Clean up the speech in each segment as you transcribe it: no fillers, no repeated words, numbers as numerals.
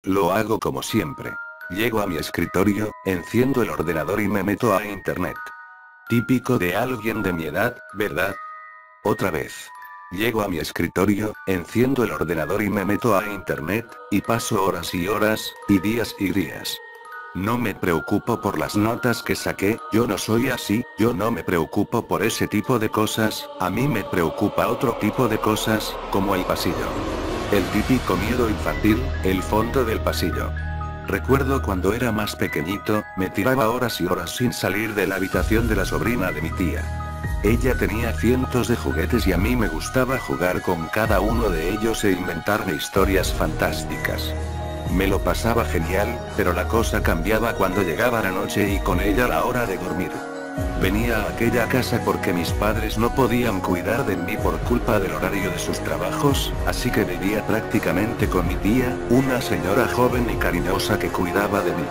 Lo hago como siempre. Llego a mi escritorio, enciendo el ordenador y me meto a internet. Típico de alguien de mi edad, ¿verdad? Otra vez. Llego a mi escritorio, enciendo el ordenador y me meto a internet, y paso horas y horas, y días y días. No me preocupo por las notas que saqué, yo no soy así, yo no me preocupo por ese tipo de cosas, a mí me preocupa otro tipo de cosas, como el pasillo. El típico miedo infantil, el fondo del pasillo. Recuerdo cuando era más pequeñito, me tiraba horas y horas sin salir de la habitación de la sobrina de mi tía. Ella tenía cientos de juguetes y a mí me gustaba jugar con cada uno de ellos e inventarme historias fantásticas. Me lo pasaba genial, pero la cosa cambiaba cuando llegaba la noche y con ella la hora de dormir. Venía a aquella casa porque mis padres no podían cuidar de mí por culpa del horario de sus trabajos, así que vivía prácticamente con mi tía, una señora joven y cariñosa que cuidaba de mí.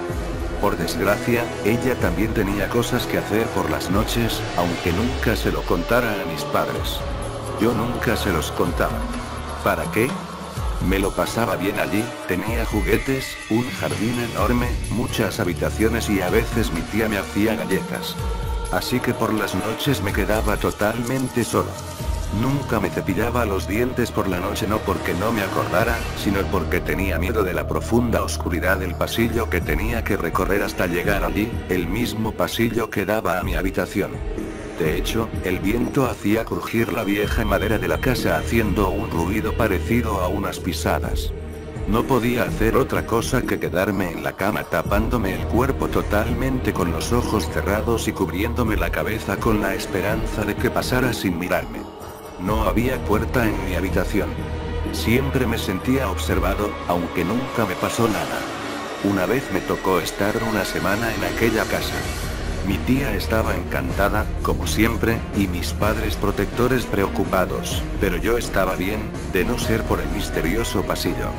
Por desgracia, ella también tenía cosas que hacer por las noches, aunque nunca se lo contara a mis padres. Yo nunca se los contaba. ¿Para qué? Me lo pasaba bien allí, tenía juguetes, un jardín enorme, muchas habitaciones y a veces mi tía me hacía galletas. Así que por las noches me quedaba totalmente solo. Nunca me cepillaba los dientes por la noche, no porque no me acordara, sino porque tenía miedo de la profunda oscuridad del pasillo que tenía que recorrer hasta llegar allí, el mismo pasillo que daba a mi habitación. De hecho, el viento hacía crujir la vieja madera de la casa haciendo un ruido parecido a unas pisadas. No podía hacer otra cosa que quedarme en la cama tapándome el cuerpo totalmente con los ojos cerrados y cubriéndome la cabeza con la esperanza de que pasara sin mirarme. No había puerta en mi habitación. Siempre me sentía observado, aunque nunca me pasó nada. Una vez me tocó estar una semana en aquella casa. Mi tía estaba encantada, como siempre, y mis padres protectores preocupados, pero yo estaba bien, de no ser por el misterioso pasillo.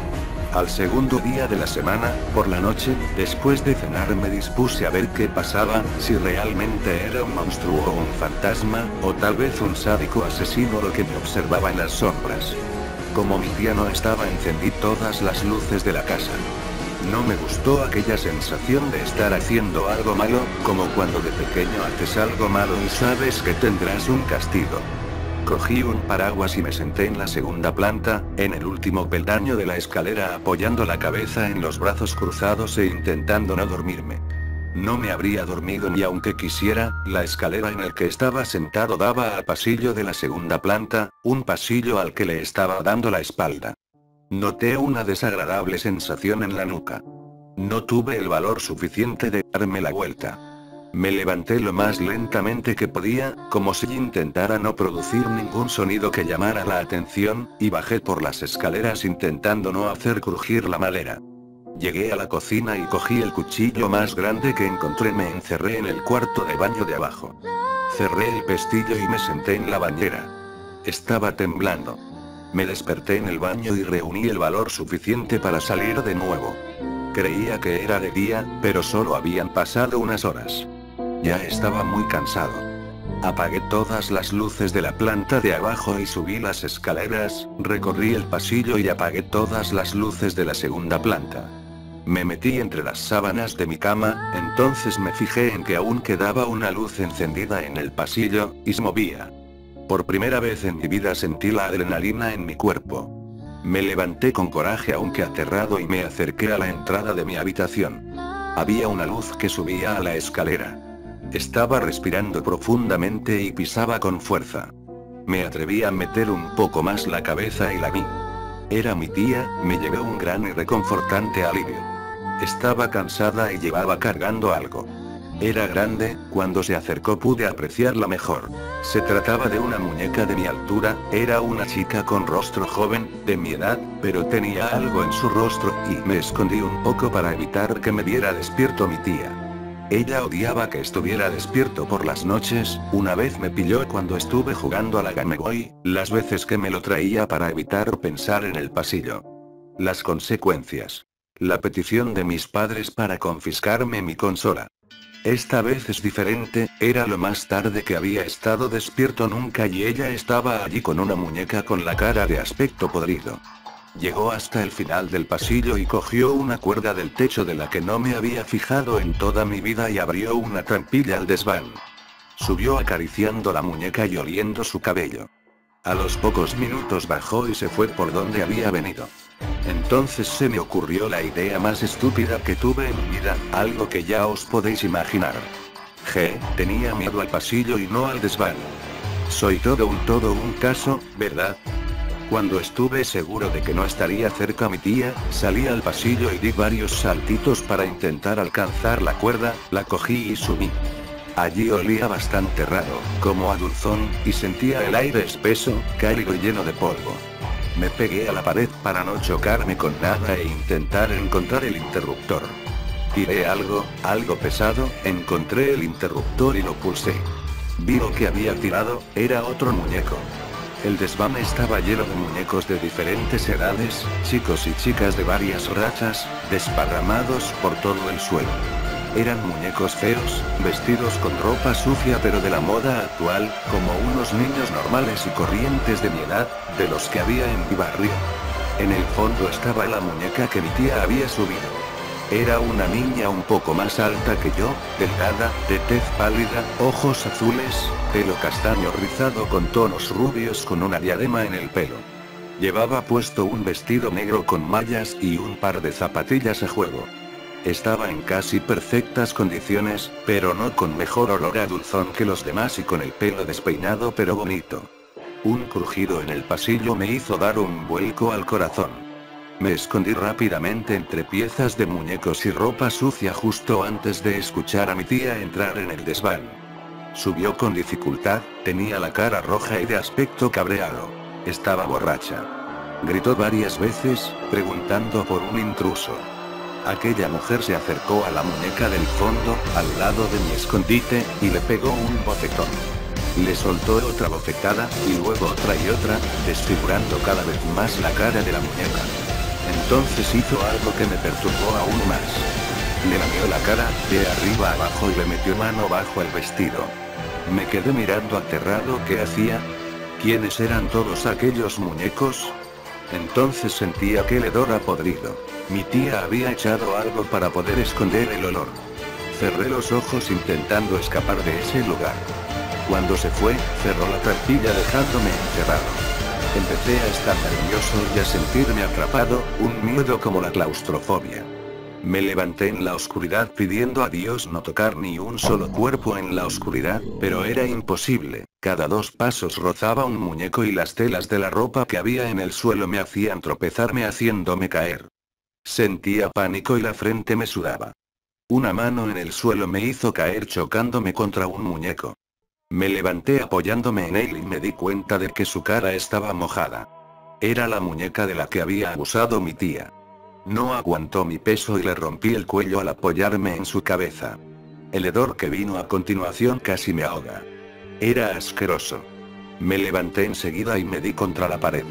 Al segundo día de la semana, por la noche, después de cenar me dispuse a ver qué pasaba, si realmente era un monstruo o un fantasma, o tal vez un sádico asesino lo que me observaba en las sombras. Como mi tía no estaba, encendí todas las luces de la casa. No me gustó aquella sensación de estar haciendo algo malo, como cuando de pequeño haces algo malo y sabes que tendrás un castigo. Cogí un paraguas y me senté en la segunda planta, en el último peldaño de la escalera apoyando la cabeza en los brazos cruzados e intentando no dormirme. No me habría dormido ni aunque quisiera, la escalera en el que estaba sentado daba al pasillo de la segunda planta, un pasillo al que le estaba dando la espalda. Noté una desagradable sensación en la nuca. No tuve el valor suficiente de darme la vuelta. Me levanté lo más lentamente que podía, como si intentara no producir ningún sonido que llamara la atención, y bajé por las escaleras intentando no hacer crujir la madera. Llegué a la cocina y cogí el cuchillo más grande que encontré. Me encerré en el cuarto de baño de abajo. Cerré el pestillo y me senté en la bañera. Estaba temblando. Me desperté en el baño y reuní el valor suficiente para salir de nuevo. Creía que era de día, pero solo habían pasado unas horas. Ya estaba muy cansado. Apagué todas las luces de la planta de abajo y subí las escaleras, recorrí el pasillo y apagué todas las luces de la segunda planta. Me metí entre las sábanas de mi cama, entonces me fijé en que aún quedaba una luz encendida en el pasillo, y se movía. Por primera vez en mi vida sentí la adrenalina en mi cuerpo. Me levanté con coraje aunque aterrado y me acerqué a la entrada de mi habitación. Había una luz que subía a la escalera. Estaba respirando profundamente y pisaba con fuerza. Me atreví a meter un poco más la cabeza y la vi. Era mi tía, me llevé un gran y reconfortante alivio. Estaba cansada y llevaba cargando algo. Era grande, cuando se acercó pude apreciarla mejor. Se trataba de una muñeca de mi altura, era una chica con rostro joven, de mi edad, pero tenía algo en su rostro, y me escondí un poco para evitar que me viera despierto mi tía. Ella odiaba que estuviera despierto por las noches, una vez me pilló cuando estuve jugando a la Game Boy, las veces que me lo traía para evitar pensar en el pasillo. Las consecuencias. La petición de mis padres para confiscarme mi consola. Esta vez es diferente, era lo más tarde que había estado despierto nunca y ella estaba allí con una muñeca con la cara de aspecto podrido. Llegó hasta el final del pasillo y cogió una cuerda del techo de la que no me había fijado en toda mi vida y abrió una trampilla al desván. Subió acariciando la muñeca y oliendo su cabello. A los pocos minutos bajó y se fue por donde había venido. Entonces se me ocurrió la idea más estúpida que tuve en mi vida, algo que ya os podéis imaginar. Tenía miedo al pasillo y no al desván. Soy todo un caso, ¿verdad? Cuando estuve seguro de que no estaría cerca mi tía, salí al pasillo y di varios saltitos para intentar alcanzar la cuerda, la cogí y subí. Allí olía bastante raro, como a dulzón, y sentía el aire espeso, cálido y lleno de polvo. Me pegué a la pared para no chocarme con nada e intentar encontrar el interruptor. Tiré algo pesado, encontré el interruptor y lo pulsé. Vi lo que había tirado, era otro muñeco. El desván estaba lleno de muñecos de diferentes edades, chicos y chicas de varias razas, desparramados por todo el suelo. Eran muñecos feos, vestidos con ropa sucia pero de la moda actual, como unos niños normales y corrientes de mi edad, de los que había en mi barrio. En el fondo estaba la muñeca que mi tía había subido. Era una niña un poco más alta que yo, delgada, de tez pálida, ojos azules, pelo castaño rizado con tonos rubios con una diadema en el pelo. Llevaba puesto un vestido negro con mallas y un par de zapatillas a juego. Estaba en casi perfectas condiciones, pero no con mejor olor a dulzón que los demás y con el pelo despeinado pero bonito. Un crujido en el pasillo me hizo dar un vuelco al corazón. Me escondí rápidamente entre piezas de muñecos y ropa sucia justo antes de escuchar a mi tía entrar en el desván. Subió con dificultad, tenía la cara roja y de aspecto cabreado. Estaba borracha. Gritó varias veces, preguntando por un intruso. Aquella mujer se acercó a la muñeca del fondo, al lado de mi escondite, y le pegó un bofetón. Le soltó otra bofetada, y luego otra y otra, desfigurando cada vez más la cara de la muñeca. Entonces hizo algo que me perturbó aún más. Le lamió la cara, de arriba a abajo y le metió mano bajo el vestido. Me quedé mirando aterrado. ¿Qué hacía? ¿Quiénes eran todos aquellos muñecos? Entonces sentí aquel hedor a podrido. Mi tía había echado algo para poder esconder el olor. Cerré los ojos intentando escapar de ese lugar. Cuando se fue, cerró la trampilla dejándome encerrado. Empecé a estar nervioso y a sentirme atrapado, un miedo como la claustrofobia. Me levanté en la oscuridad pidiendo a Dios no tocar ni un solo cuerpo en la oscuridad, pero era imposible. Cada 2 pasos rozaba un muñeco y las telas de la ropa que había en el suelo me hacían tropezarme haciéndome caer. Sentía pánico y la frente me sudaba. Una mano en el suelo me hizo caer chocándome contra un muñeco. Me levanté apoyándome en él y me di cuenta de que su cara estaba mojada. Era la muñeca de la que había abusado mi tía. No aguantó mi peso y le rompí el cuello al apoyarme en su cabeza. El hedor que vino a continuación casi me ahoga. Era asqueroso. Me levanté enseguida y me di contra la pared.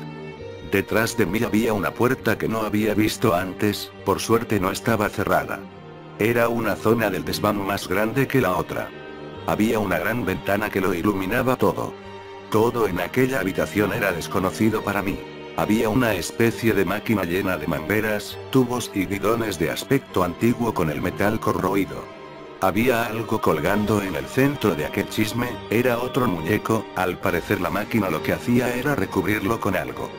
Detrás de mí había una puerta que no había visto antes, por suerte no estaba cerrada. Era una zona del desván más grande que la otra. Había una gran ventana que lo iluminaba todo. Todo en aquella habitación era desconocido para mí. Había una especie de máquina llena de mangueras, tubos y bidones de aspecto antiguo con el metal corroído. Había algo colgando en el centro de aquel chisme, era otro muñeco, al parecer la máquina lo que hacía era recubrirlo con algo.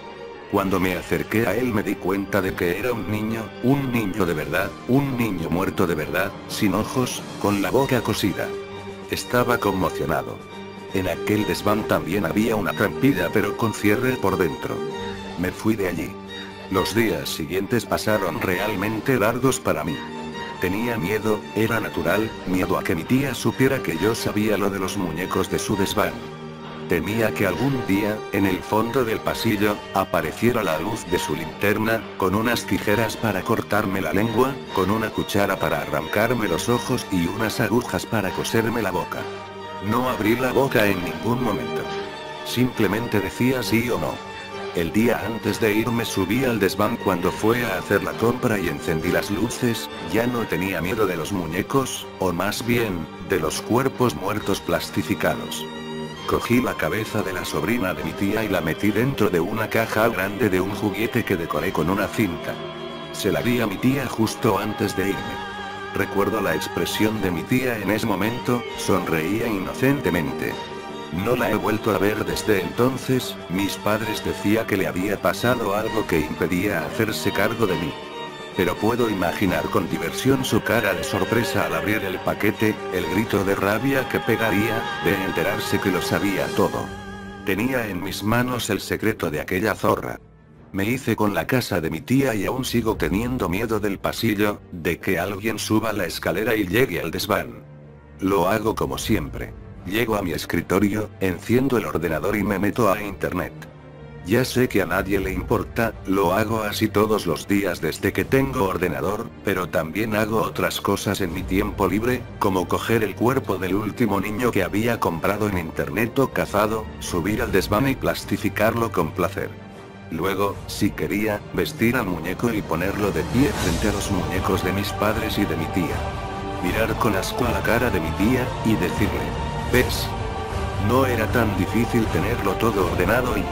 Cuando me acerqué a él me di cuenta de que era un niño de verdad, un niño muerto de verdad, sin ojos, con la boca cosida. Estaba conmocionado. En aquel desván también había una trampilla pero con cierre por dentro. Me fui de allí. Los días siguientes pasaron realmente largos para mí. Tenía miedo, era natural, miedo a que mi tía supiera que yo sabía lo de los muñecos de su desván. Temía que algún día, en el fondo del pasillo, apareciera la luz de su linterna, con unas tijeras para cortarme la lengua, con una cuchara para arrancarme los ojos y unas agujas para coserme la boca. No abrí la boca en ningún momento. Simplemente decía sí o no. El día antes de irme subí al desván cuando fue a hacer la compra y encendí las luces, ya no tenía miedo de los muñecos, o más bien, de los cuerpos muertos plastificados. Cogí la cabeza de la sobrina de mi tía y la metí dentro de una caja grande de un juguete que decoré con una cinta. Se la di a mi tía justo antes de irme. Recuerdo la expresión de mi tía en ese momento, sonreía inocentemente. No la he vuelto a ver desde entonces. Mis padres decían que le había pasado algo que impedía hacerse cargo de mí. Pero puedo imaginar con diversión su cara de sorpresa al abrir el paquete, el grito de rabia que pegaría, de enterarse que lo sabía todo. Tenía en mis manos el secreto de aquella zorra. Me hice con la casa de mi tía y aún sigo teniendo miedo del pasillo, de que alguien suba la escalera y llegue al desván. Lo hago como siempre. Llego a mi escritorio, enciendo el ordenador y me meto a internet. Ya sé que a nadie le importa, lo hago así todos los días desde que tengo ordenador, pero también hago otras cosas en mi tiempo libre, como coger el cuerpo del último niño que había comprado en internet o cazado, subir al desván y plastificarlo con placer. Luego, si quería, vestir al muñeco y ponerlo de pie frente a los muñecos de mis padres y de mi tía. Mirar con asco a la cara de mi tía, y decirle: ¿ves? No era tan difícil tenerlo todo ordenado y...